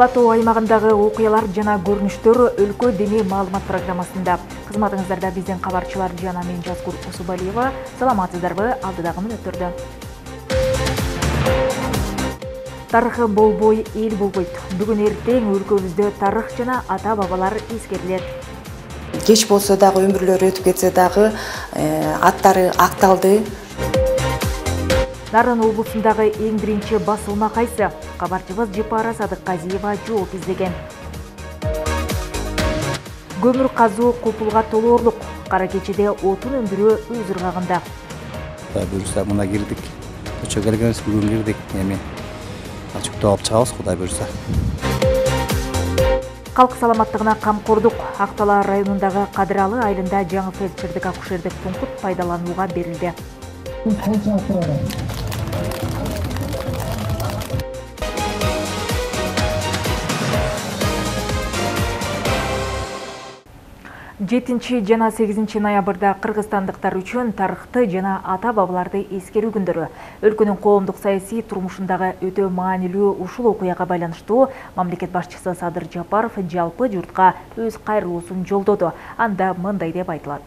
Ала Тоо аймагындагы окуялар жана көрүнүштөр өлкө дене маалымат программасында. Кызматыңыздарда биздин кабарчылар Жана мен Жазгүр Усубалиева. Саламатсыздарбы? Алдыдагы мүнөттөрдө. Тарыхы болбой, эл болбойт. Бүгүн эртең өлкөбүздө тарых жана ата бабалар эскерилет. Кеч болсо дагы өмүрлөрү өтүп кетсе дагы аттары акталды. Нарын облусундагы эң биринчи басылма кайсы? Кабарчыбыз Жипара Садыкказиева жооп издеген. Көмүр казуу копулга толоорлук. Кара кечеде отун өндүрүү өз ыргагында. Буюрса мына кирдик. Көчө келгенбиз, бүгүн кирдик. Эми ачыктоо алып чыгабыз, Кудай буюрса. Калк саламаттыгына камкордук. Актала районундагы Кадыралы айылында жаңы фельдшердик акушердик пункт пайдаланууга берилди. Жетинчи жана 8 ноябрда кыргызстандыктар үчүн тарыхты жана ата бабаларды эскерүү күндөрү. Өлкөнүн коомдук саясий турмушундагы өтө маанилүү ушул окуяга байланыштуу мамлекет башчысы Садыр Жапаров жалпы журтка өз кайрылуусун жолдоду. Анда мындай деп айтылат.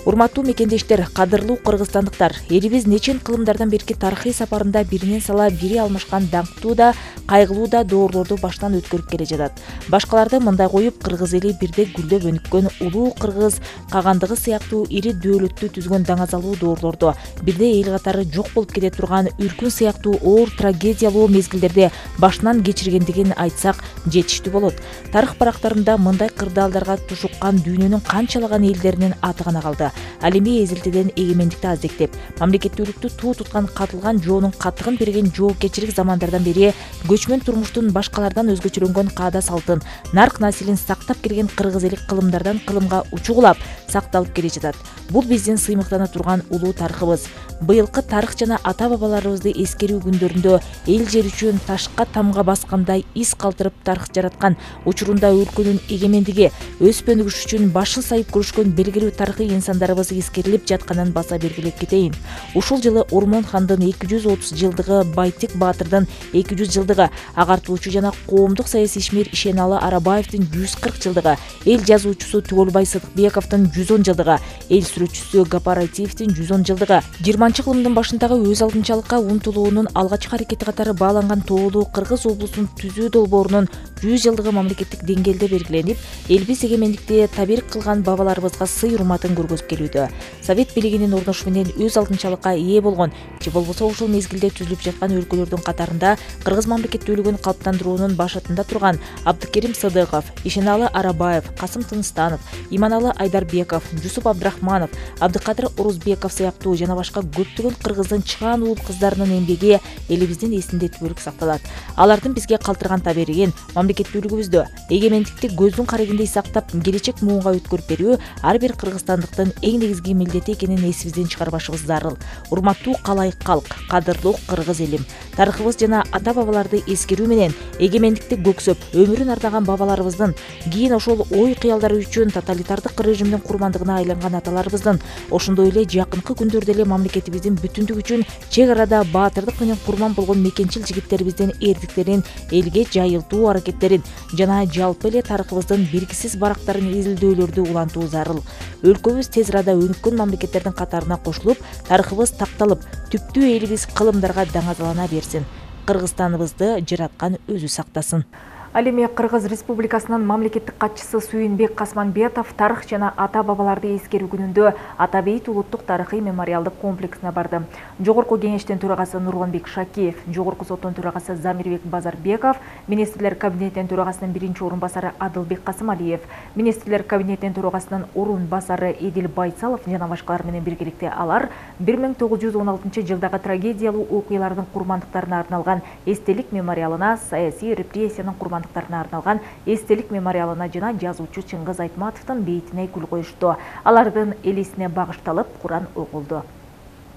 Урматтуу мекендештер, кадырлуу кыргызстандыктар, элибиз нечен кылымдардан берки тарыхый сапарында биринен сала бири алмашкан даңктуу да, кайгылуу да доорлорду баштан өткөрүп келе жатат. Башкаларды мындай коюп, кыргыз эли бирде гүлдөп өнүккөн улуу кыргыз кагандыгы сыяктуу ири дөөлөттү түзгөн даңазалуу доорлорду, бирде эл катары жок болуп кете турган үркүн сыяктуу оор трагедиялуу мезгилдерде башынан кечиргендигин айтсак жетиштүү болот. Тарых барактарында мындай кырдаалдарга тушуккан дүйнөнүн канчалаган элдеринин аты гана калды. Ал эми эзилтеден эгемендикти аздектеп, мамлекеттүүлүктү туу туткан катылган жоонун каттыгын берген жоопкерчилик замандардан бери көчмөн турмуштун башкалардан өзгөчөлөнгөн каада салтын, нарк насилин сактап келген кыргыз эли кылымдардан кылымга учугулап сакталып келе жатат. Бул биздин сыймыктана турган улуу тарыхыбыз. Быйылкы тарых жана ата бабаларыбызды эскерүү күндөрүндө эл жер үчүн ташка тамга баскандай из калтырып тарых жараткан, учурунда өлкөнүн эгемендиги, өспөнүгүш үчүн башын сайып күрөшкөн белгилүү тарыхый инсандарыбыз эскерилип жатканын баса белгилеп кетейин. Ушул жылы Ормон хандын 230 жылдыгы, Байтик Баатырдын 200 жылдыгы, агартуучу жана коомдук саясий ишмер Ишеналы Арабаевдин 140 жылдыгы, эл жазуучусу Түгөлбай Сыдыкбековдун 110 жылдыгы, эл сүрөтчүсү Гапар Айтиевдин 110 жылдыгы, 20-кылымдын башындагы өз алдынчалыкка умтулуунун алгачкы аракети катары бааланган Тоолуу Кыргыз облусун түзүү долбоорунун 100 жылдыгы мамлекеттик деңгээлде белгиленип, элбиз эгемендикти табир кылган бабаларыбызга сый урматын көргөзүп келүүдө. Совет бийлигинин орношуу менен өз алдынчалыкка ээ болгон, же болбосо ушул мезгилде түзүлүп жаткан өлкөлөрдүн катарында кыргыз мамлекеттүүлүгүн калыптандыруунун башатында турган Абдыкерим Сыдыков, Ишеналы Арабаев, Касым Тынстанов, Иманалы Айдарбеков, Жусуп Абдрахманов, Абдыкадыр Орузбеков сыяктуу жана башка көптөгөн кыргыздын чыгаан уул кыздарынын эмгеги элибиздин эсинде түбөлүк сакталат. Алардын бизге калтырган таберигин мамлекеттүүлүгүбүздө эгемендикти көздүн карегиндей сактап, келечек муунга өткөрүп берүү ар бир кыргызстандыктын эң негизги милдети экенин эсибизден чыгарбашыбыз зарыл. Урматтуу калайык калк, кадырлуу кыргыз элим, тарыхыбыз жана ата бабаларды эскерүү менен эгемендикти көксөп, өмүрүн ардаган бабаларыбыздын, кийин ошол ой кыялдары үчүн тоталитардык режимдин курмандыгына айланган аталарыбыздын, ошондой эле жакынкы күндөрдө эле мамлекетибиздин бүтүндүгү үчүн чек арада баатырдык менен курман болгон мекенчил жигиттерибиздин эрдиктерин, элге жайылтуу аракеттерин жана жалпы эле тарыхыбыздын биргисиз барактарын изилдөөлөрдү улантуу зарыл. Өлкөбүз тез арада өнүккөн мамлекеттердин катарына кошулуп, тарыхыбыз такталып, түптүү элибиз кылымдарга даңазалана берсин. Кыргызстаныбызды жараткан өзү сактасын. Ал эми Кыргыз Республикасынын мамлекеттик катчысы Сүйүнбек Касманбетов тарых жана ата бабаларды эскерүү күнүндө Ата Бейит улуттук тарыхый мемориалдык комплексине барды. Жогорку кеңештин төрагасы Нурланбек Шакиев, Жогорку соттун төрагасы Замирбек Базарбеков, Министрлер кабинетинин төрагасынын биринчи орун басары Адылбек Касымалиев, Министрлер кабинетинин төрагасынын орун басары Эдил Байсалов жана башкалар менен биргеликте алар 1916 жылдагы трагедиялуу окуялардын курмандыктарына арналган эстелик мемориалына, саясий репрессиянын курмандыктарына арналган эстелик мемориалына жана жазуучу Чыңгыз Айтматовдун бейитине гүл коюшту. Алардын эл эсине багышталып Куран окулду.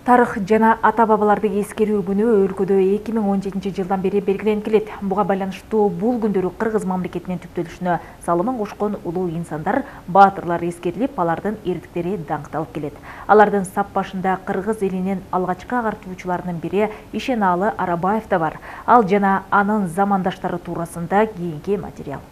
Тарых жана ата бабаларды эскерүү күнү өлкөдө 2017 жылдан бери белгиленип келет. Буга байланыштуу бул күндөрү Кыргыз мамлекетинин түптөлүшүнө салымын кошкон улуу инсандар, баатырлар эскерилип, алардын эрдиктери даңкталып келет. Алардын сап башында Кыргыз элинин алгачкы агартуучуларынын бири Ишеналы Арабаев да бар. Ал жана анын замандаштары туурасында кийинки материал.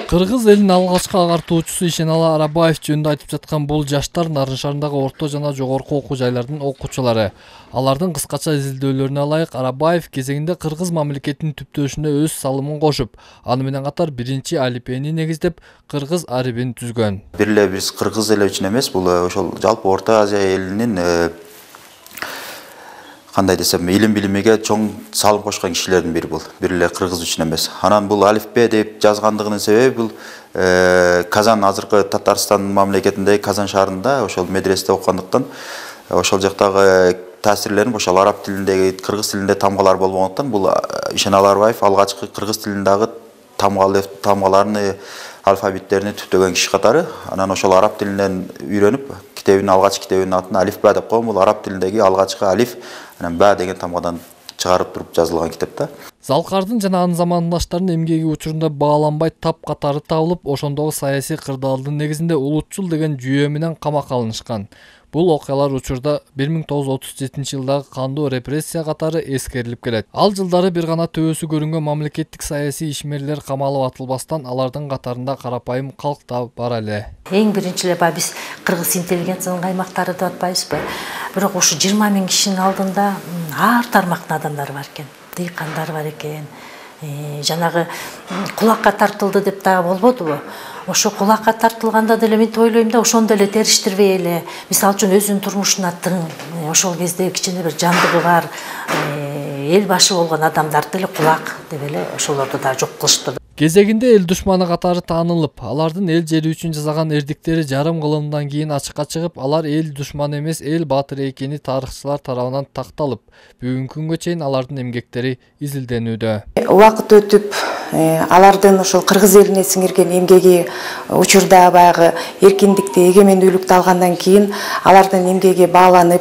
Кыргыз элинин алгачкы агартуучусу Ишеналы Арабаев жөнүндө айтып жаткан бул жаштар Нарын шаарындагы орто жана жогорку окуу жайлардын окуучулары. Алардын кыскача изилдөөлөрүнө ылайык, Арабаев кезегинде Кыргыз мамлекетинин түптөлүшүнө өз салымын кошуп, аны менен катар биринчи алифбени негиздеп, Кыргыз арибин түзгөн. Бир эле биз Кыргыз эле үчүн эмес, бул ошол жалпы Орто Азия элинин кандай десем, илим билимиге чоң салым кошкон кишилердин бири бул. Бир эле Кыргыз үчүн эмес. Анан бул алифбе деп жазгандыгынын себеби бул Казан, азыркы Татарстан мамлекетиндеги Казан шаарында ошол медреседе окугандыктан, ошол жактагы таасирлерин ошол араб тилиндеги, кыргыз тилинде тамгалар болбогондуктан бул Ишеналы Арабаев алгачкы кыргыз тилиндеги тамгаларын, алфавиттерин түптөгөн киши катары. Анан ошол араб тилинен үйрөнүп, китебинин алгачкы китебинин атын алифба деп койгон. Бул араб тилиндеги алгачкы алиф, анан ба деген тамгадан чыгарып туруп жазылган китеп да. Залкардын жана анын замандаштарынын эмгеги учурунда бааланбай тап катары табылып, ошондогу саясий кырдаалдын негизинде улутчул деген жүйө менен камакка алынышкан. Бул окуялар учурда 1937 жылдагы кандуу репрессия катары эскерилип келет. Ал жылдары бир гана төбөсү көрүнгөн мамлекеттик саясий ишмерлер камалып атылбастан, алардын катарында карапайым калк да бар эле. Эң биринчи эле биз кыргыз интеллигенциянын каймактары деп атпайбызбы? Бирок ушу 20 000 кишинин алдында ар тармактын адамдары бар экен. Дыйкандар бар экен. Жанагы кулакка тартылды деп да болбодубу? Ошо кулакка тартылганда деле мен ойлойм да, ошондо эле териштирбей эле, мисалы үчүн өзүнүн турмушуна тың, ошол кезде кичине бир жандыгы бар, эл башы болгон адамдарды эле кулак деп эле ошолорду да жок кылышты. Кезегинде эл душманы катары таанылып, алардын эл жери үчүн жасаган эрдиктери жарым кылымдан кийин ачыкка чыгып, алар эл душманы эмес, эл баатыры экени тарыхчылар тарабынан такталып, бүгүнкү күнгө чейин алардын эмгектери изилденүүдө. Убакыт өтүп, алардын ошол кыргыз элине сиңирген эмгеги учурда баягы эркиндикти, эгемендүүлүктү алгандан кийин алардын эмгеги бааланып,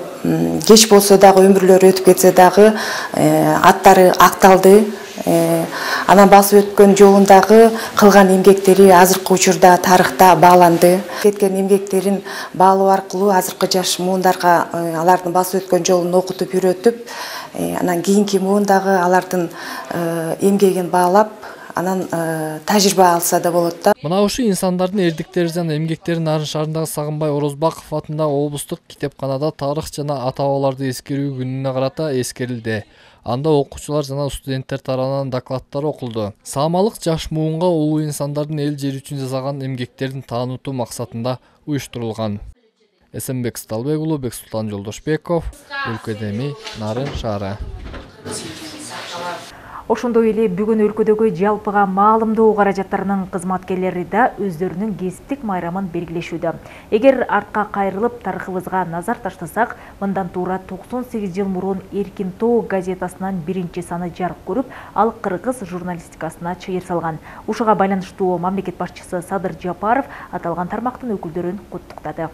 кеч болсо дагы өмүрлөрү өтүп кетсе дагы аттары акталды. Анан басып өткөн жолундагы кылган эмгектери азыркы учурда тарыхта бааланды. Кеткен эмгектерин баалоо аркылуу азыркы жаш муундарга алардын басып өткөн жолун окутуп үйрөтүп, анан кийинки муундагы алардын эмгегин баалап, анан тажрыйба алса да болот да. Мына ушу инсандардын эрдиктери жана эмгектери Нарын шаарындагы Сагынбай Орозбаков атындагы облустук китепканада тарых жана ата бабаларды эскерүү күнүнө карата эскерилди. Анда окуучулар жана студенттер тарабынан докладдар окулду. Саамалык жаш муунга улуу инсандардын эл жери үчүн жасаган эмгектерин таанытуу максатында уюштурулган. Эсенбек Сталбек уулу, Бексултан Жолдошбеков, Өлкөдө эми, Нарын шаары. Ошондой эле бүгүн өлкөдөгү жалпыга маалымдоо каражаттарынын кызматкерлери да өздөрүнүн кесиптик майрамын белгилешүүдө. Эгер артка кайрылып тарыхыбызга назар таштасак, мындан туура 98 жыл мурун Эркин Тоо газетасынын биринчи саны жарык көрүп, ал кыргыз журналистикасына чыйыр салган. Ушуга байланыштуу мамлекет башчысы Садыр Жапаров аталган тармактын өкүлдөрүн куттуктады.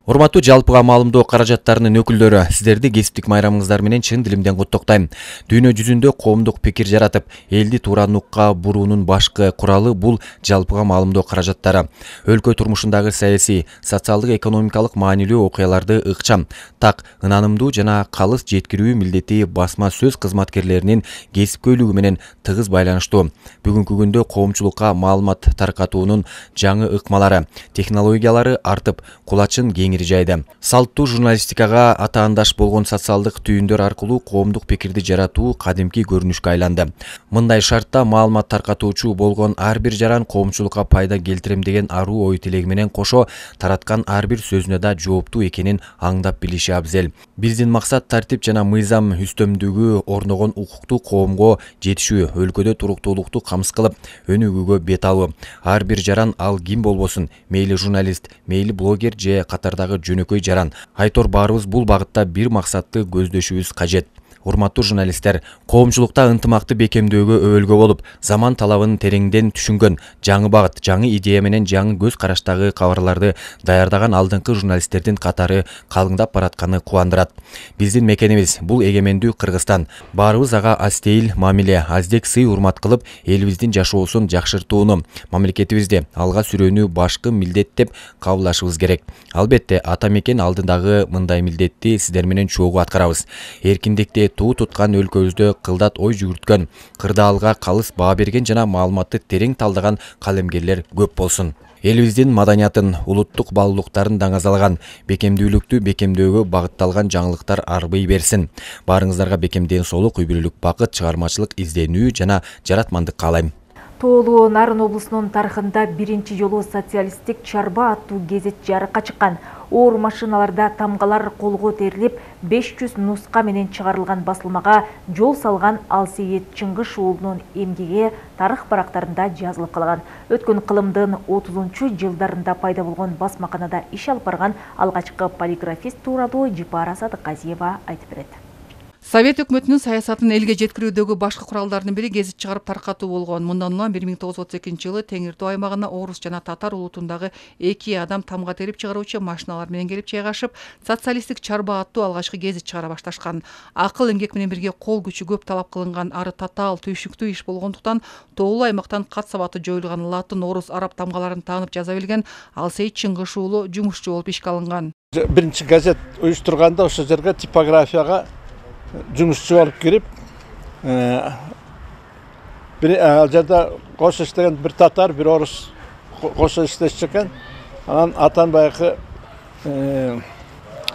Урматтуу жалпыга маалымдоо каражаттарынын өкүлдөрү, сиздерди кесиптик майрамыңыздар менен чын дилимден куттуктайм. Дүйнө жүзүндө коомдук пикир жаратып, элди туура нукка буруунун башкы куралы бул жалпыга маалымдоо каражаттары. Өлкө турмушундагы саясий, социалдык, экономикалык маанилүү окуяларды ыкчам, так, ынанымдуу жана калыс жеткирүү милдети басма сөз кызматкерлеринин кесипкөйлүгү менен тыгыз байланыштуу. Бүгүнкү күндө коомчулукка маалымат таркатуунун жаңы ыкмалары, технологиялары артып, кулачын жайда. Салттуу журналистикага атаандаш болгон социалдык түйүндөр аркылуу коомдук пикирди жаратуу кадимки көрүнүшкө айланды. Мындай шартта маалымат таркатуучу болгон ар бир жаран коомчулукка пайда келтирем деген аруу ой тилеги менен кошо тараткан ар бир сөзүнө да жооптуу экенин аңдап билиши абзел. Биздин максат тартип жана мыйзам үстөмдүгү орногон укуктуу коомго жетишүү, өлкөдө туруктуулукту камсыз кылып, өнүгүүгө бет алуу. Ар бир жаран, ал ким болбосун, мейли журналист, мейли блогер же катарда жөнөкөй жаран. Айтор баарыбыз бул багытта бир максатты көздөшүбүз кажет. Урматтуу журналисттер, коомчулукта ынтымакты бекемдөөгө өбөлгө болуп, заман талабын тереңден түшүнгөн, жаңы багыт, жаңы идея менен жаңы көз караштагы кабарларды даярдаган алдыңкы журналисттердин катары калыңдап баратканы кубандырат. Биздин мекенибиз бул эгемендүү Кыргызстан. Баарыбыз ага астейил мамиле, аздек сый урмат кылып, элибиздин жашоосун жакшыртууну, мамлекетибизди алга сүрөөнү башкы милдет деп кабылдашыбыз керек. Албетте, ата мекен алдындагы мындай милдетти сиздер менен чогуу аткарабыз. Эркиндикти туу туткан өлкөбүздө кылдат ой жүгүрткөн, кырдаалга калыс баа берген жана маалыматты терең талдаган калемгерлер көп болсун. Элибиздин маданиятын, улуттук баалуулуктарын даңазалаган, бекемдүүлүктү бекемдөөгө багытталган жаңылыктар арбый берсин. Баарыңыздарга бекем ден соолук, үй бүлөлүк бакыт, чыгармачылык изденүү жана жаратмандык каалайм. Тоолуу Нарын облусунун тарыхында биринчи жолу социалисттик чарба аттуу гезит жарыкка чыккан. Оор машиналарда тамгалар колго терилип, 500 нуска менен чыгарылган басылмага жол салган Алсейит Чыңгыш уулунун эмгеги тарых барактарында жазылып калган. Өткөн кылымдын 30-жылдарында пайда болгон басмаканада иш алып барган алгачкы полиграфист тууралуу Жипара Садыкказиева айтып берет. Совет өкмөтүнүн саясатын элге жеткирүүдөгү башкы куралдардын бири гезит чыгарып таркатуу болгон. Мындан улам 1932-жылы Теңиртөө аймагына орус жана татар улутундагы 2 адам тамга терип чыгаруучу машиналар менен келип жайгашып, социалисттик чарба аттуу алгачкы гезит чыгара башташкан. Акыл эмгек менен бирге кол күчү көп талап кылынган ары татаал түйшүктүү иш болгондуктан тоолуу аймактан кат сабаты жоюлган латын, орус, араб тамгаларын таанып жаза билген Алсейит Чыңгыш уулу жумушчу болуп ишке алынган. Биринчи газет уюштурганда ошол жерге типографияга жұмысшы болып кіріп, ал жерде қош іштеген бір татар, бір орыс қош іштешкен. Анан атан байқы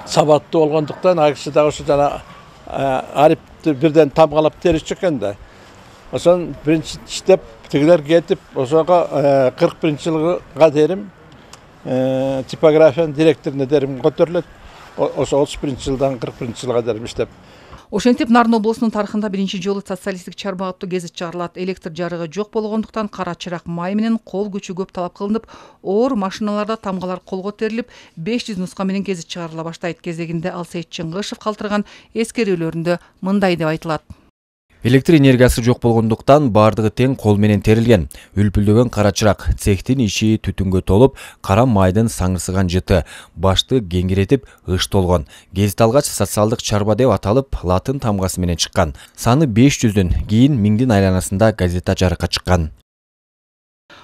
сабатты болғандықтан, ағышыда ошо жана арипті бірден тамғалап терішчекен да. Ошон бірінші іштеп, тігілер кетіп, ошоға 41 жылға дерім типографияның директорына дерім көтөрүлөт. Ошо 31 жылдан 41 жылға дерім іштеп. Ошентип Нарын облусунун тарыхында биринчи жолу социалисттик чарба аттуу гезит чыгарылат. Электр жарыгы жок болгондуктан кара чырак май менен кол күчү көп талап кылынып, оор машиналарда тамгалар колго терилип, 500 нуска менен гезит чыгарыла баштайт. Кезегинде Алсейит Чыңгышев калтырган эскерүүлөрүндө мындай деп айтылат. Электр энергиясы жок болгондуктан бардыгы тең кол менен терилген. Үлпүлдөгөн кара чырак, цехтин иши түтүнгө толуп, кара майдын саңырсыган жыты, башты кеңиретип ыш толгон. Гезит алгач социалдык чарба деп аталып, латын тамгасы менен чыккан. Саны 500дөн, кийин 1000дин айланасында газета жарыкка чыккан.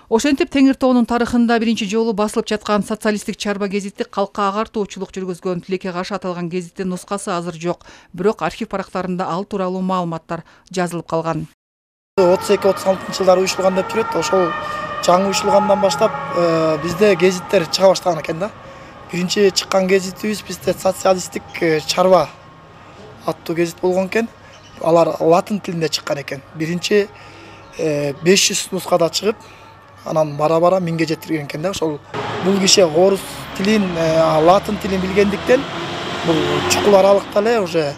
Ошентип Теңиртөөнүн тарыхында биринчи жолу басылып жаткан социалисттик чарба гезити калкка агартуучулук жүргүзгөн. Тилекке каршы аталган гезиттин нускасы азыр жок, бирок архив барактарында ал тууралуу маалыматтар жазылып калган. 32-36 жылдары уюштурган деп жүрөт. Ошол жаңы уюштургандан баштап бизде гезиттер чыга баштаган экен да. Биринчи чыккан гезитибиз бизде социалисттик чарба аттуу гезит болгон экен. Алар латын тилинде чыккан экен. Биринчи 500 нускада чыгып, анан бара-бара 1000ге жетирген экен да. Ошол бул киши орус тилин, латын тилин билгендиктен бул чукул аралыкта эле уже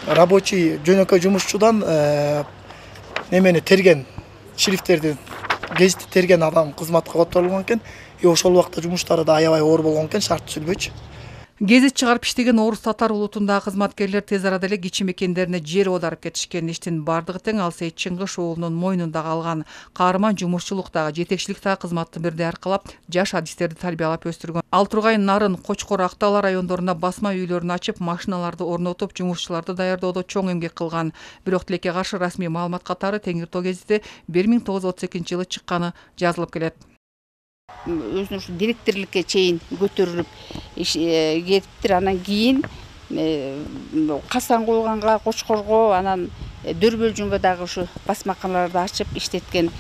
рабочий жөнөкөй жумушчудан немени терген, шрифттерди, гезитти терген адам кызматка которулган экен. Ошол убакта жумуштары да аябай оор болгон экен, шарт түзүлбөчү. Гезит чыгарып иштеген орус татар улутундагы кызматкерлер тез арада эле кичи мекендерине жер оодарып кетишкен. Иштин бардыгы тең Алсейит Чыңгыш уулунун мойнунда калган. Каарман жумушчулуктагы, жетекчиликтеги кызматты бирдей аркалап, жаш адистерди тарбиялап өстүргөн. Ал тургай Нарын, Кочкор, Актаала райондорунда басма үйлөрүн ачып, машиналарды орнотуп, жумушчуларды даярдоодо чоң эмгек кылган. Бирок тилекке каршы расмий маалымат катары Теңиртөө гезити 1932-жылы чыкканы жазылып келет. Өзүнүн ушу директорлукка чейин көтөрүлүп кетиптир. Анан кийин Касан койганга, Кочкорго, анан Дөрбөлжүнгө дагы ушу басмаканаларды ачып иштеткен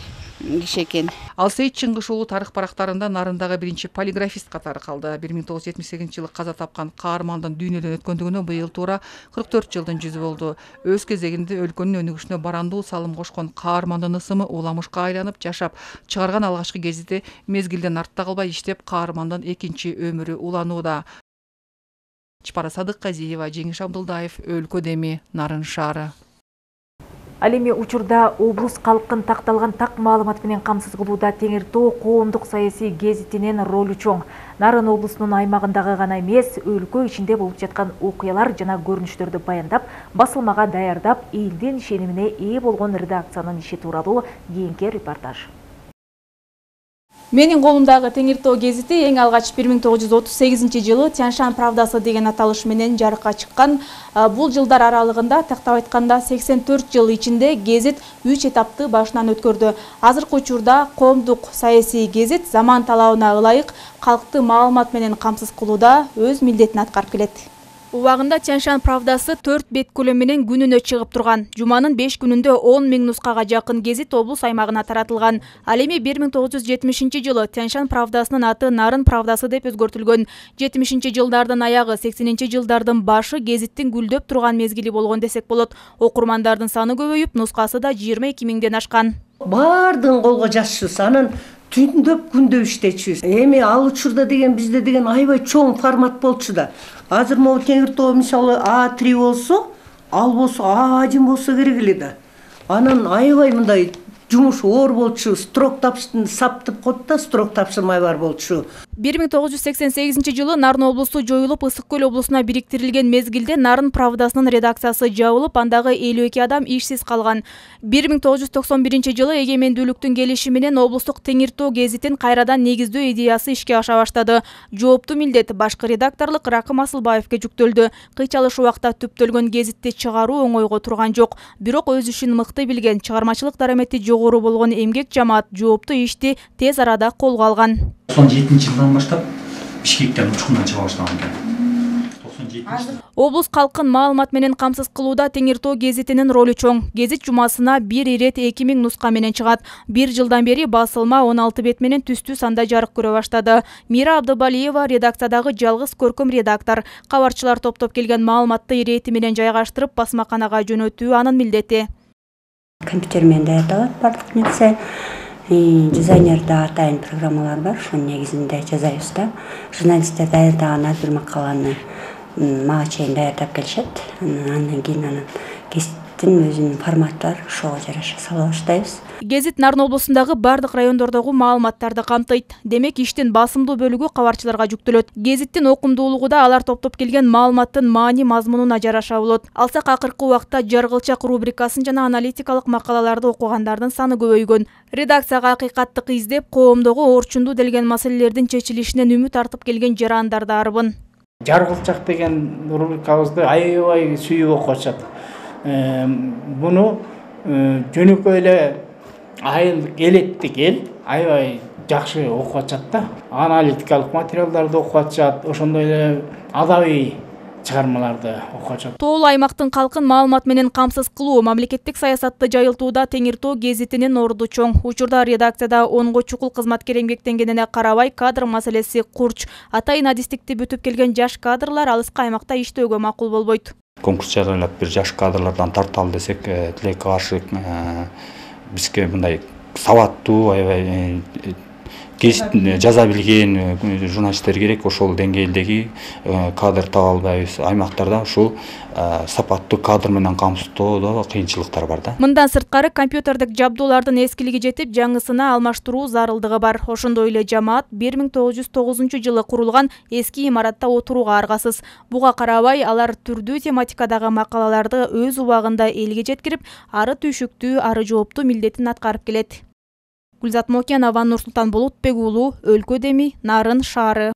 киши экен. Алсейит Чыңгыш уулу тарых барактарында Нарындагы биринчи полиграфист катары калды. 1978-жылы каза тапкан каармандын дүйнөдөн өткөндүгүнө быйыл туура 44 жылдын жүзү болду. Өз кезегинде өлкөнүн өнүгүшүнө барандуу салым кошкон каармандын ысымы уламышка айланып жашап, чыгарган алгачкы гезити мезгилден артта калбай иштеп, каармандын экинчи өмүрү уланууда. Жипара Садыкказиева, Жеңиш Абдылдаев, Өлкө Деми, Нарын шаары. Ал эми учурда облус калкын такталган так маалымат менен камсыз кылууда Теңир Тоо коомдук саясий гезитинин ролу чоң. Нарын облусунун аймагындагы гана эмес, өлкө ичинде болуп жаткан окуялар жана көрүнүштөрдү баяндап, басылмага даярдап, элдин ишенимине ээ болгон редакциянын иши тууралуу кийинки репортаж. Менин колумдагы Теңир Тоо гезити эң алгач 1938 Тяньшан правдасы деген аталыш менен жарыкка чыккан. Бул жылдар аралыгында тактап айтканда 84 жыл ичинде гезит 3 этапты башынан өткөрдү. Азыркы учурда коомдук саясий гезит заман талабына ылайык калкты маалымат менен камсыз кылууда өз милдетин аткарып келет. Убагында Тяньшан правдасы 4 бет көлөм менен күнүнө чыгып турган. Жуманын 5 күнүндө 10 000 нускага жакын гезит облус аймагына таратылган. Ал эми 1970 жылы Тяньшан правдасынын аты Нарын правдасы деп өзгөртүлгөн. 70 жылдардын аягы, 80 жылдардын башы гезиттин гүлдөп турган мезгили болгон десек болот. Окурмандардын саны көбөйүп, нускасы да 22 000ден ашкан. Бардын колго жазышыбыз, анан түндөп күндөп иштечүбүз. Эми ал учурда деген бизде деген аябай чоң формат болчу да. Азыр могу Теңир Тоо мисалы А3 болсо, ал болсо А1 болсо керек эле да. Анан аябай мындай жумуш оор болчу, строк тапшырды, саптып коет да, строк тапшырмай бар болчу. 1988 жылы Нарын облусу жоюлуп, Ысык көл облусуна бириктирилген мезгилде Нарын правдасынын редакциясы жабылып, андагы 52 адам ишсиз калган. 1991 жылы эгемендүүлүктүн келиши менен облустук Теңир Тоо гезитин кайрадан негиздөө идеясы ишке аша баштады. Жооптуу милдет башкы редакторлук Ракым Асылбаевге жүктөлдү. Кыйчалыш убакта түптөлгөн гезитти чыгаруу оңойго турган жок. Бирок өз ишин мыкты билген, чыгармачылык дарамети жогору болгон эмгек жамаат жооптуу ишти тез арада колго алган. 97 жылдан баштап Бишкектен учкундан чыга баштаган экен. Облус калкын маалымат менен камсыз кылууда Теңир Тоо гезитинин ролу чоң. Гезит жумасына бир ирет 2000 нуска менен чыгат. Бир жылдан бери басылма 16 бет менен түстүү санда жарык көрө баштады. Мира Абдыбалиева редакциядагы жалгыз көркөм редактор. Кабарчылар топтоп келген маалыматты ирети менен жайгаштырып басмаканага жөнөтүү анын милдети. Компьютер менен даярдалат бардык нерсе. Дизайнерда атайын программалар бар, ошонун негизинде жасайбыз да. Журналисттер даярдаган ар бир макаланы мага чейин даярдап келишет. Андан кийин гезиттин өзүнүн форматы бар, ошого жараша сала баштайбыз. Гезит Нарын облусундагы бардык райондордогу маалыматтарды камтыйт. Демек иштин басымдуу бөлүгү кабарчыларга жүктөлөт. Гезиттин окумдуулугу да алар топтоп келген маалыматтын маани мазмунуна жараша болот. Алсак акыркы убакта жаргылчак рубрикасын жана аналитикалык макалаларды окугандардын саны көбөйгөн. Редакцияга акыйкаттык издеп, коомдогу орчундуу делген маселелердин чечилишинен үмүт артып келген жарандар да арбын. Жаргылчак деген рубрикабызды аябай сүйүп окуп атышат. Буну жөнөкөй эле элеттик эл аябай жакшы окуп атышат да. Аналитикалык материалдарды окуп атышат, ошондой эле адабий чыгармаларды окуп атышат. Тоолуу аймактын калкын маалымат менен камсыз кылуу, мамлекеттик саясатты жайылтууда Теңир Тоо гезитинин орду чоң. Учурда редакцияда 10го чукул кызматкер эмгектенгенине карабай кадр маселеси курч. Атайын адистикти бүтүп келген жаш кадрлар алыскы аймакта иштөөгө макул болбойт. Конкурс жарыялап бир жаш кадрлардан тарталы десек, тилекке каршы бизге мындай сабаттуу, аябай гезит жаза билген журналисттер керек. Ошол деңгээлдеги кадр таба албайбыз. Аймактарда ушул сапаттуу кадр менен камсыздоодо кыйынчылыктар бар да. Мындан сырткары компьютердик жабдуулардын эскилиги жетип, жаңысына алмаштыруу зарылдыгы бар. Ошондой эле жамаат 1909 жылы курулган эски имаратта отурууга аргасыз. Буга карабай алар түрдүү тематикадагы макалаларды өз убагында элге жеткирип, ары түйшүктүү, ары жооптуу милдетин аткарып келет. Гүлзат Мокенова, Нурсултан Болотбек уулу, Өлкө Деми, Нарын шаары.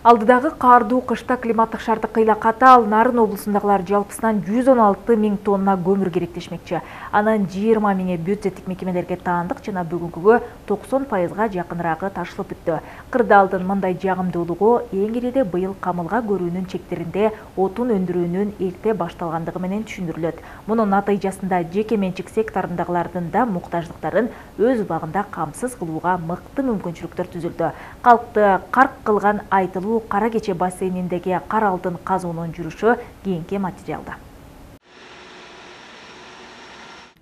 Алдыдагы каардуу кышта климаттык шарты кыйла катаал, Нарын облусундагылар жалпысынан 116 000 тонна көмүр керектешмекчи. Анан 20 000 бюджеттик мекемелерге таандык жана бүгүнкүгө 90%га жакыныраагы ташылып бүттү. Кырдаалдын мындай жагымдуулугу эң ириде быйыл камылга көрүүнүн чектеринде отун өндүрүүнүн эрте башталгандыгы менен түшүндүрүлөт. Мунун натыйжасында жеке менчик секторундагылардын да муктаждыктарын өз убагында камсыз кылууга мыкты мүмкүнчүлүктөр түзүлдү. Калкты карк кылган айтылуу Кара Кече бассейниндеги кара алтын казуунун жүрүшү кийинки материалда.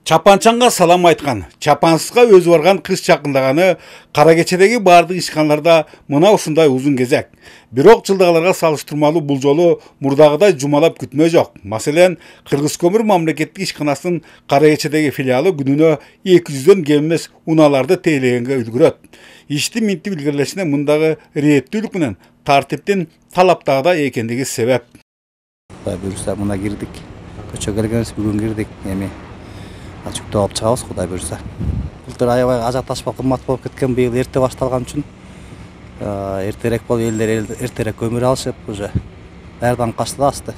Чапанчанга салам айткан, чапансызга өзү барган кыз жакындаганы Кара Кечедеги бардык ишканаларда мына ушундай узун кезек. Бирок жылдагыларга салыштырмалуу бул жолу мурдагыдай жумалап күтмө жок. Маселен, Кыргыз көмүр мамлекеттик ишканасынын Кара Кечедеги филиалы күнүнө 200дөн кем эмес унааларды тейлегенге үлгүрөт. Ишти минтип илгерилешине мындагы реттүүлүк менен тартиптин талаптагыдай экендиги себеп. Буюрса мына кирдик. Көчөгө келгенбиз, бүгүн кирдик. Эми ачыктап алып чыгабыз, Кудай буюрса. Былтыр аябай ажиотаж кымбат болуп кеткен, быйыл эрте башталган үчүн эртерээк болуп элдер эртерээк көмүр алышып, уже даярданып каштабызды.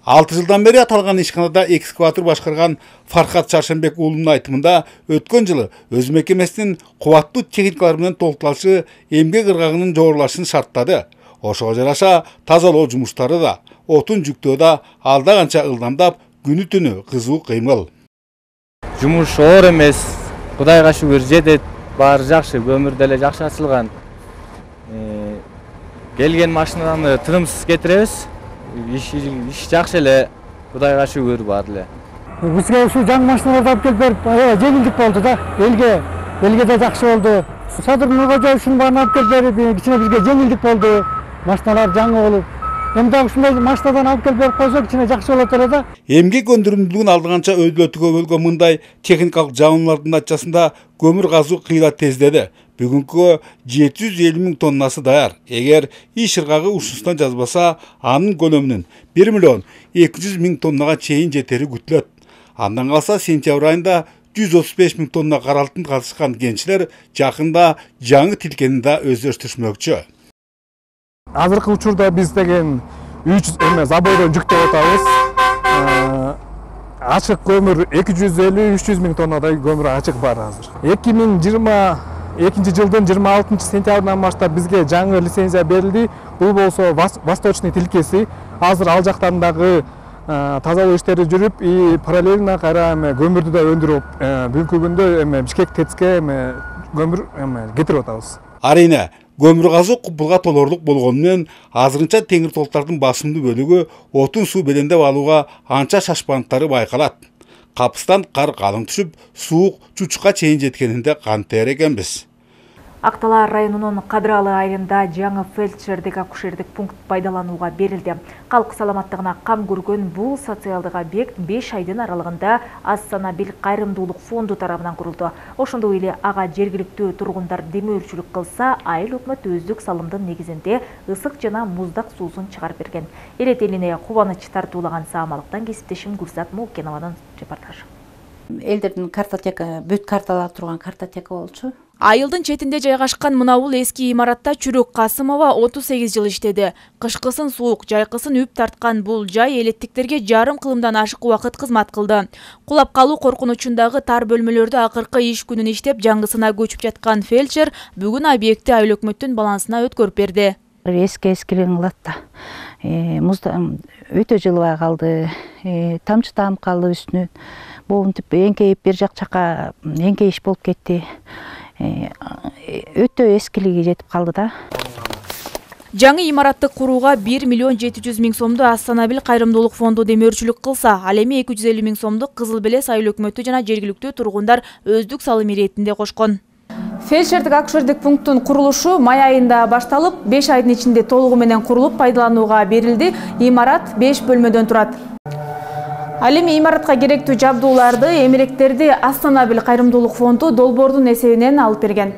6 жылдан бери аталган ишканада экскаватор башкарган Фархат Чаршенбек уулунун айтымында өткөн жылы өз мекемесинин кубаттуу техникалар менен толукталышы эмгек ыргагынын жогорулашын шарттады. Ошого жараша тазалоо жумуштары да, отун жүктөө да алда канча ылдамдап, күнү түнү кызуу кыймыл. Жумуш оор эмес, Кудайга шүгүр жетет, баары жакшы, көмүр деле жакшы ачылган. Келген машинаны тынымсыз кетиребиз. Иш жакшы эле, Кудайга шүгүр баары эле. Бизге ушу жаңы машиналарды алып келип берип, жеңилдик болду да. Элге да жакшы болду. Садыр Нургожоев ушуну баарын алып келип берип, кичине бизге жеңилдик болду. Машиналар жаңы болуп. Эми дагы ушундай машинадан алып келип берип койсок, кичине жакшы болот эле да. Эмгек өндүрүмдүүлүгүн алдыганча өдүлөтүгө бөлгөн мындай техникалык жабындылардын натыйжасында көмүр казуу кыйла тездеди. Бүгүнкү 750 000 тоннасы даяр. Эгер иш ыргагы ушунсудан жазбаса, анын көлөмүнүн 1 миллион 200 000 тоннага чейин жетери күтүлөт. Андан калса сентябрь айында 135 000 тонна кара алтын казышкан кенчилер жакында жаңы тилкени да өздөштүрмөкчү. Азыркы учурда биз деген 3 забойдон жүктөп атабыз. Ачык көмүр 250-300 000 тоннадай көмүр ачык бар азыр. 2022 жылдын 26 сентябрынан баштап бизге жаңы лицензия берилди. Бул болсо Восточный тилкеси. Азыр ал жактан дагы тазалоо иштери жүрүп, параллельно кайра көмүрдү да өндүрүп, бүгүнкү күндө Бишкек ТЭЦке көмүр кетирип атабыз. Арийне, көмүр казуу купулга толорлук болгону менен азырынча теңир толуктардын басымдуу бөлүгү отун суу белендеп алууга анча шашпандыктары байкалат. Капыстан кар калың түшүп, суук чучукка чейин жеткенинде кантер экенбиз. Актала районунун Кадыралы айылында жаңы фельдшердик акушердик пункт пайдаланууга берилди. Калк саламаттыгына кам көргөн бул социалдык объект 5 айдын аралыгында Астана-Бил кайрымдуулук фонду тарабынан курулду. Ошондой эле ага жергиликтүү тургундар демөөрчүлүк кылса, айыл өкмөт өздүк салымдын негизинде ысык жана муздак суусун чыгарып берген. Элет элине кубаныч тартуулаган Саамалыктан кесиптешим Гүлзат Молкенованын репортажы. Элдердин картотека, бүт карталар турган картотека болчу. Айылдын четинде жайгашкан мынабул эски имаратта Чүрөк Касымова 38 жыл иштеди. Кышкысын суук, жайкысын үп тарткан бул жай элеттиктерге жарым кылымдан ашык убакыт кызмат кылды. Кулап калуу коркунучундагы тар бөлмөлөрдө акыркы иш күнүн иштеп, жаңгысына көчүп жаткан фельдшер бүгүн объектти айыл өкмөттүн балансына өткөрүп берди. Эски-эскилең кылат да. Музда өтө жылыбай калды, тамчы таам калды үстүнө. Боунтуп эңкейип бир жакка эңкейиш болуп кетти. Өтө эскилиги жетип калды да. Жаңы имаратты курууга 1 миллион 700 000 сомду Астана-Бил кайрымдуулук фонду демөөрчүлүк кылса, ал эми 250 000 сомду Кызыл Белес айыл өкмөтү жана жергиликтүү тургундар өздүк салым иретинде кошкон. Фельдшердик акушердик пункттун курулушу май айында башталып, 5 айдын ичинде толугу менен курулуп пайдаланууга берилди. Имарат 5 бөлмөдөн турат. Ал эми имаратка керектүү жабдууларды, эмеректерди Астана-Бил кайрымдуулук фонду долбоордун эсебинен алып берген.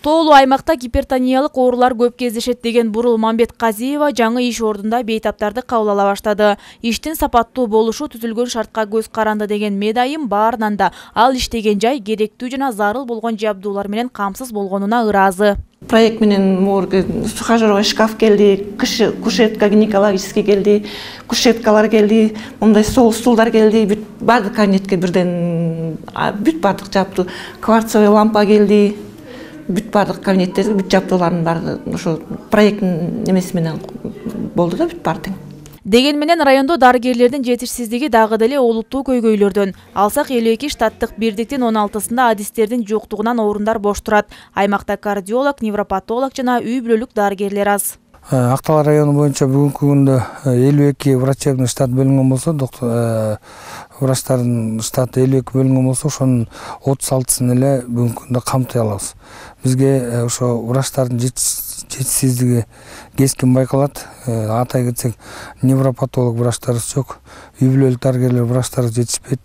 Тоолуу аймакта гипертониялык оорулар көп кездешет деген Бурул Мамбет Казиева жаңы иш ордунда бейтаптарды кабыл ала баштады. Иштин сапаттуу болушу түзүлгөн шартка көз каранды деген медайым баарынан да ал иштеген жай керектүү жана зарыл болгон жабдуулар менен камсыз болгонуна ыраазы. Проект менен сухожировой шкаф келди, кушетка гинекологический келди, кушеткалар келди, мындай стулдар келди, бүт бардык кабинетке бирден бүт бардык жаптуу, кварцевый лампа келди. Бүт бардык кабинеттерди, бүт жабдуулардын баары ошо проекттин немеси менен болду да, бүт баары. Деген менен райондо дарыгерлердин жетишсиздиги дагы деле олуттуу көйгөйлөрдөн. Алсак 52 штаттык бирдиктин 16-сында адистердин жоктугунан орундар бош турат. Аймакта кардиолог, невропатолог жана үй бүлөлүк дарыгерлер аз. Актала району боюнча бүгүнкү күндө 52 врачебный штат бөлүнгөн болсо, врачтардын штаты 52 бөлүнгөн болсо, ошонун 36-сын эле бүгүнкү күндө камтый алабыз. Бизге ошо врачтардын жетишсиздиги кескин байкалат. Атай кетсек, невропатолог врачтарыбыз жок, үй бүлөлүк дарыгерлер врачтары жетишпейт,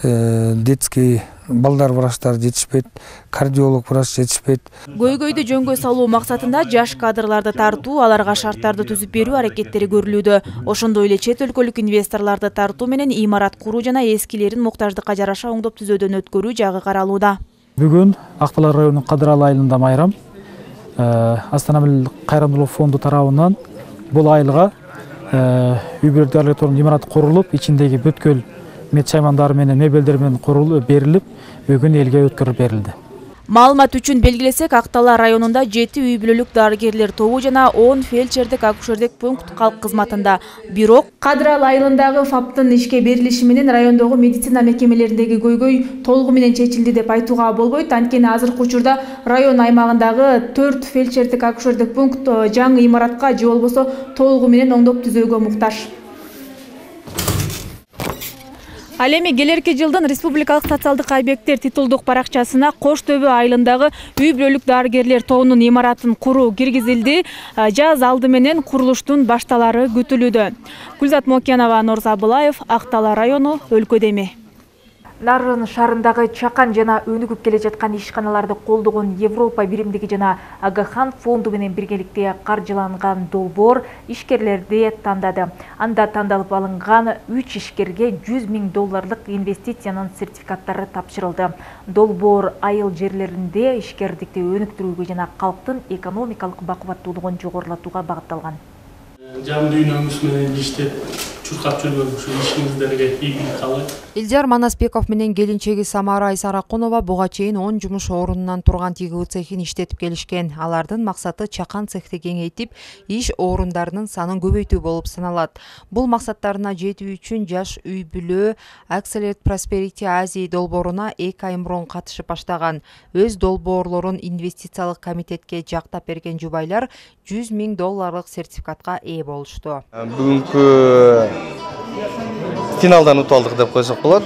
детский балдар врачтары жетишпейт, кардиолог врач жетишпейт. Көйгөйдү жөнгө салуу максатында жаш кадрларды тартуу, аларга шарттарды түзүп берүү аракеттери көрүлүүдө. Ошондой эле чет өлкөлүк инвесторлорду тартуу менен имарат куруу жана эскилерин муктаждыкка жараша оңдоп түзөөдөн өткөрүү жагы каралууда. Бүгүн Актала районунун Кадыралы айылында майрам Астана кайрымдуулук фонду тарабынан бул айылга үй бүлөлүк дарыгерлер торунун имараты курулуп, ичиндеги бүткүл мет чаймандары менен мебелдер менен берилип, бүгүн элге өткөрүп берилди. Маалымат үчүн белгилесек, Актала районунда 7 үй бүлөлүк дарыгерлер тобу жана 10 фельдшердик акушердик пункт калк кызматында. Бирок Кадыралы айылындагы ФАПтын ишке берилиши менен райондогу медицина мекемелериндеги көйгөй толугу менен чечилди деп айтууга болбойт. Анткени азыркы учурда район аймагындагы 4 фельдшердик акушердик пункт жаңы имаратка же болбосо толугу менен оңдоп түзөөгө муктаж. Ал эми келерки жылдын республикалык социалдык объекттер титулдук баракчасына Кош Төбө айылындагы үй бүлөлүк дарыгерлер тобунун имаратын куруу киргизилди. Жаз алды менен курулуштун башталары күтүлүүдө. Гүлзат Мокенова, Норз Абылаев, Актала району, өлкөдө эми. Нарын шарындагы чакан жана өнүгүп келе жаткан ишканаларды колдогон Европа биримдиги жана Агахан фонду менен биргеликте каржыланган долбоор ишкерлерди тандады. Анда тандалып алынган 3 ишкерге $100,000 инвестициянын сертификаттары тапшырылды. Долбоор айыл жерлеринде ишкердикти өнүктүрүүгө жана калктын экономикалык бакубаттуулугун жогорулатууга багытталган. Жан дүйнөңүз менен иштеп чуркап жүргөн ушу ишиңиздерге ийгилик каалайт. Илжар Манасбеков менен келинчеги Самара Айсаракунова буга чейин 10 жумуш орунунан турган тигүү цехин иштетип келишкен. Алардын максаты чакан цехти кеңейтип, иш орундарынын санын көбөйтүү болуп саналат. Бул максаттарына жетүү үчүн жаш үй бүлө Accelerate Prosperity Asia долбооруна 2 ай мурун катышып баштаган. Өз долбоорлорун инвестициялык комитетке жактап берген жубайлар $100,000 сертификатка ээ болушту. Бүгүнкү финалдан утуп алдык деп койсок болот.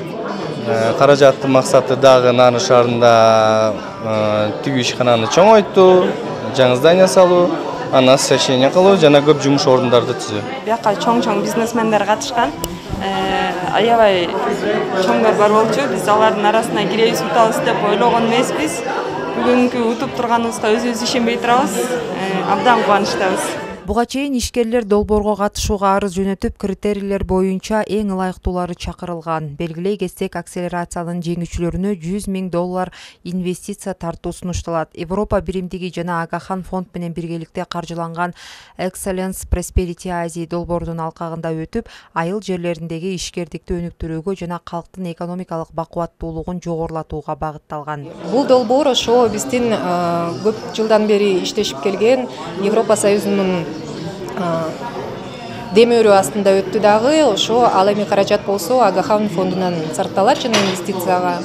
Каражаттын максаты дагы Нарын шаарында тигүү ишкананы чоңойтуу, жаңы здание салуу, анан освещение кылуу жана көп жумуш орундарды түзүү. Бияка чоң бизнесмендер катышкан. Аябай чоңдор бар болчу. Биз алардын арасына киребиз, утабыз деп ойлогон эмеспиз. Бүгүнкү утуп турганыбызга өзүбүз ишенбей турабыз. Абдан кубанычтабыз. Буга чейин ишкерлер долбоорго катышууга арыз жөнөтүп, критерийлер боюнча эң ылайыктуулары чакырылган. Белгилей кетсек, акселерациянын жеңүүчүлөрүнө $100,000 инвестиция тартуу сунушталат. Европа биримдиги жана Агахан фонд менен биргеликте каржыланган Excellence Prosperity Asia долбоорунун алкагында өтүп, айыл жерлериндеги ишкердикти өнүктүрүүгө жана калктын экономикалык бакубаттуулугун жогорулатууга багытталган. Бул долбоор ошо биздин көп жылдан бери иштешип келген Европа Союзунун демөөрү астында өттү дагы. Ошо ал эми каражат болсо Агахан фондунан сарпталат жана инвестицияга.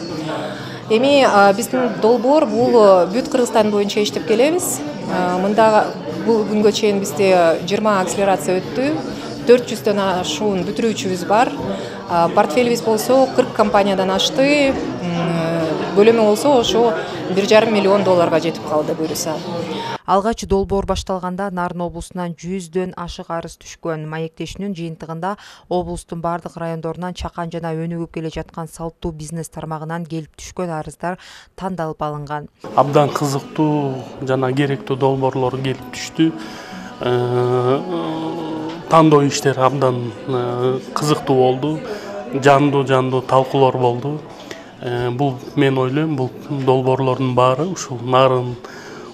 Эми биздин долбоор бул бүт Кыргызстан боюнча иштеп келебиз. Мында бул күнгө чейин бизде 20 акселерация өттү. 400дөн ашуун бүтүрүүчүбүз бар. Портфелибиз болсо 40 компаниядан ашты. Көлөмү болсо ошо $1,5 миллион жетип калды буюрса. Алгач долбоор башталганда Нарын облусунан 100дөн ашык арыз түшкөн. Маектешүүнүн жыйынтыгында облустун бардык райондорунан чакан жана өнүгүп келе жаткан салттуу бизнес тармагынан келип түшкөн арыздар тандалып алынган. Абдан кызыктуу жана керектүү долбоорлор келип түштү. Тандоо иштери абдан кызыктуу болду. Жандуу талкуулар болду. Бул мен ойлойм, бул долбоорлордун баары ушул Нарын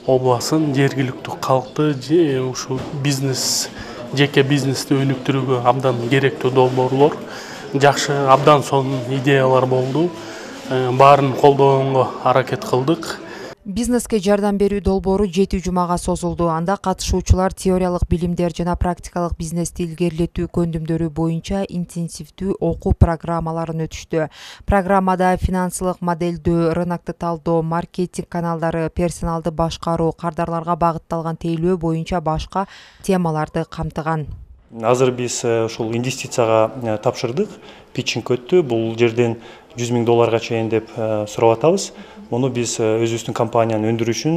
областын жергиликтүү калкты ушул бизнес, жеке бизнести өнүктүрүүгө абдан керектүү долбоорлор. Жакшы, абдан сонун идеялар болду. Баарын колдогонго аракет кылдык. Бизнеске жардам берүү долбоору 7 жумага созулду. Анда катышуучулар теориялык билимдер жана практикалык бизнести илгерилетүү көндүмдөрү боюнча интенсивдүү окуу программаларын өтүштү. Программада финансылык моделдөө, рынокты талдоо, маркетинг каналдары, персоналды башкаруу, кардарларга багытталган тейлөө боюнча башка темаларды камтыган. Азыр биз ушул инвестицияга тапшырдык, питчинг өттү. Бул жерден $100,000 чейин деп сурап атабыз. Муну биз өзүбүздүн компаниянын өндүрүшүн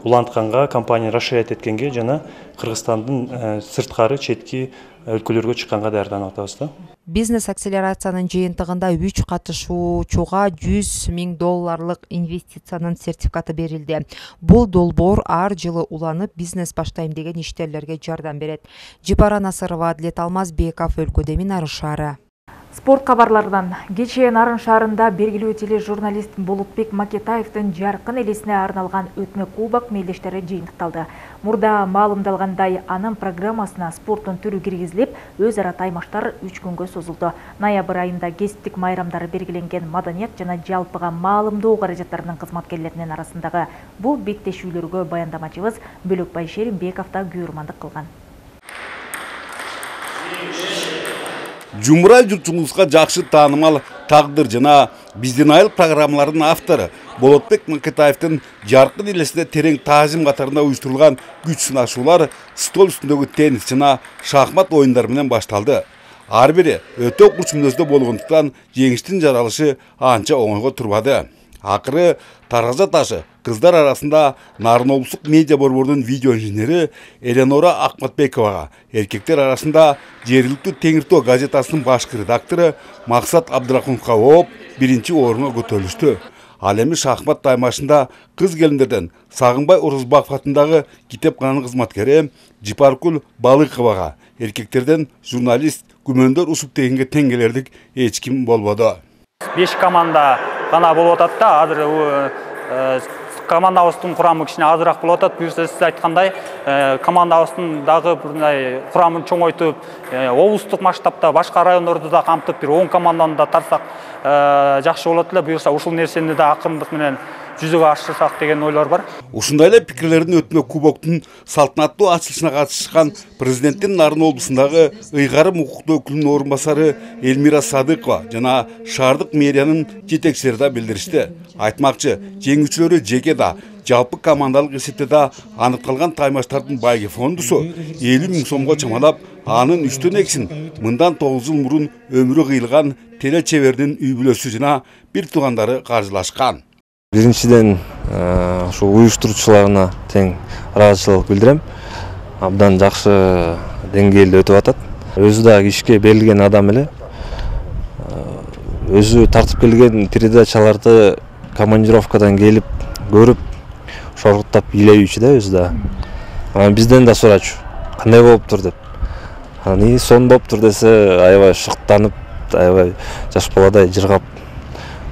улантканга, компанияны расширять эткенге жана Кыргызстандын сырткары четки өлкөлөргө чыкканга даярданып атабыз да. Бизнес акселерациянын жыйынтыгында 3 катышуучуга $100,000 инвестициянын сертификаты берилди. Бул долбоор ар жылы уланып бизнес баштайм деген иштерлерге жардам берет. Жипара Насырова, Адлет Алмазбеков, өлкөдө Нарын шаары. Спорт кабарларынан кечээ Нарын шаарында белгилүү тележурналист Болотбек Макетаевдин жаркын элесине арналган өтмө кубок мелдештери жыйынтыкталды. Мурда маалымдалгандай, анын программасына спорттун түрү киргизилип, өз ара таймаштар 3 күнгө созулду. Ноябрь айында кесиптик майрамдары белгиленген маданият жана жалпыга маалымдоо каражаттарынын кызматкерлеринин арасындагы бул беттешүүлөргө баяндамачыбыз Бөлөкбай Шеримбеков да күйөрмандык кылган. Жумурай журтчуңузга жакшы таанымал тагдыр жана биздин айыл программаларынын автору Болотбек Макетаевдин жаркын элесине терең таазим катарында уюштурулган күч сынашуулар стол үстүндөгү теннис жана шахмат оюндары менен башталды. Ар бири өтө курч мүнөздө болгондуктан жеңиштин жаралышы анча оңойго турбады. Акыры Таргаза ташы кыздар арасында Нарын облустук медиа борборунун видео инженери Эленора Акматбековага, эркектер арасында жергиликтүү Теңиртоо газетасынын башкы редактору Максат Абдрахуновго ооп, биринчи орунга көтөрүлүштү. Ал эми шахмат таймашында кыз келиндерден Сагынбай Орозбаков атындагы китепкананын кызматкери Жипаркул Балыковага, эркектерден журналист Күмөндөр Усуп дегенге тең келердик эч ким болбоду. 5 команда гана болуп атат да, азыр командабыздын курамы кичине азыраак болуп атат. Буюрса сиз айткандай, командабыздын дагы мындай курамын чоңойтуп, облустук масштабта башка райондорду да камтып, бир 10 команданы да тартсак жакшы болот эле. Буюрса ушул нерсени да акырындык менен жүзөгө ашырсак деген ойлор бар. Ушундай эле пикирлердин өтмө кубоктун салтанаттуу ачылышына катышкан президенттин Нарын облусундагы ыйгарым укуктуу өкүлүнүн орун басары Элмира Садыкова жана шаардык мэриянын жетекчилери да билдиришти. Айтмакчы, жеңүүчүлөрү жеке да, жалпы командалык эсепте да аныкталган таймаштардын байги фондусу 50,000 сомго чамалап, анын 3/2-син мындан 9 жыл мурун өмүрү кыйылган теле чебердин үй бүлөсү жана бир туугандары каржылашкан. Биринчиден ушул уюштуруучуларына тең ыраазычылык билдирем. Абдан жакшы деңгээлде өтүп атат. Өзү дагы ишке берилген адам эле. Өзү тартып келген передачаларды командировкадан келип көрүп, шоргуттап илеүүчү да өзү да. Бизден да сурачу, кандай болуптур деп. Аны сон болуптур десе, аябай шыктанып, аябай жаш баладай жыргап,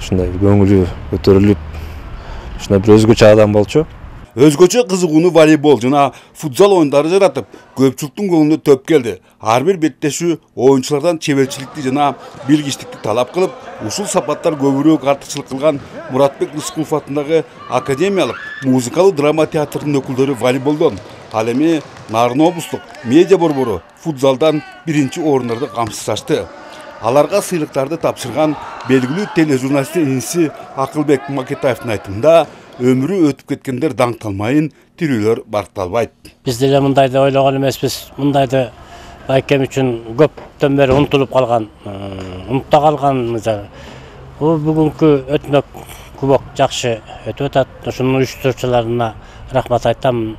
ушундай көңүлү көтөрүлүп, ушундай бир өзгөчө адам болчу. Өзгөчө кызыгууну волейбол жана футзал оюндары жаратып, көпчүлүктүн көңүлүнө төп келди. Ар бир беттешүү оюнчулардан чеберчиликти жана билгичтикти талап кылып, ушул сапаттар көбүрөөк артыкчылык кылган Муратбек Рыскулов атындагы академиялык музыкалуу драма театрынын өкүлдөрү волейболдон, ал эми Нарын облустук медиа борбору футзалдан биринчи орундарды камсыздашты. Аларга сыйлыктарды тапшырган белгилүү тележурналисттин иниси Акылбек Макетаевдин айтымында, өмүрү өтүп кеткендер даңкталмайын, тирүүлөр баркталбайт. Биз деле мындайды ойлогон эмеспиз. Мындайды байкем үчүн көптөн бери унутулуп калган, унутта калган. Бул бүгүнкү өтмөк кубок жакшы өтүп атат. Ушунун уюштуруучуларына рахмат айтам.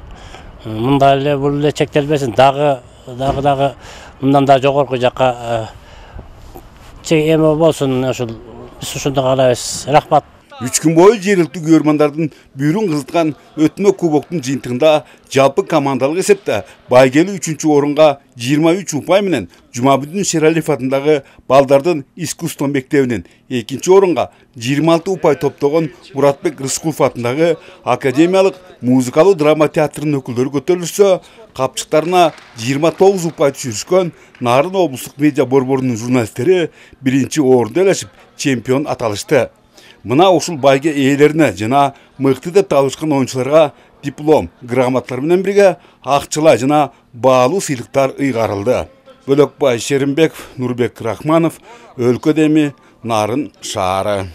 Мындай эле бул эле чектелбесин. Дагы мындан да жогорку жакка эме болсун. Биз ушунду каалайбыз. Рахмат. 3 күн бою жергиликтүү көрмандардын бүйүрүн кызыткан өтмө кубоктун жыйынтыгында жалпы командалык эсепте байгелүү 3-чү орунга 23 упай менен Жумабүдүн Шералиев атындагы балдардын искусство мектебинин, 2-чи орунга 26 упай топтогон Муратбек Рыскулов атындагы академиялык музыкалуу драма театрынын өкүлдөрү көтөрүлсө, капчыктарына 29 упай түшүрүшкөн Нарын облустук медиа борборунун журналисттери биринчи орунду ээлешип чемпион аталышты. Мына ушул байге ээлерине жана мыкты деп табышкан оюнчуларга диплом, грамоталар менен бирге акчалай жана баалуу сыйлыктар ыйгарылды. Бөлөкбай Шеримбеков, Нурбек Рахманов, Өлкө Эми, Нарын шаары.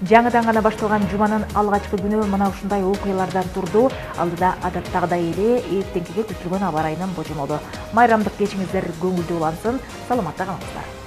Жаңыдан гана башталган жуманын алгачкы күнү мына ушундай окуялардан турду. Алдыда адаттагыдай эле эртеңкиге күтүлгөн аба ырайынын божомолу. Майрамдык кечиңиздер көңүлдүү улансын. Саламатта калыңыздар.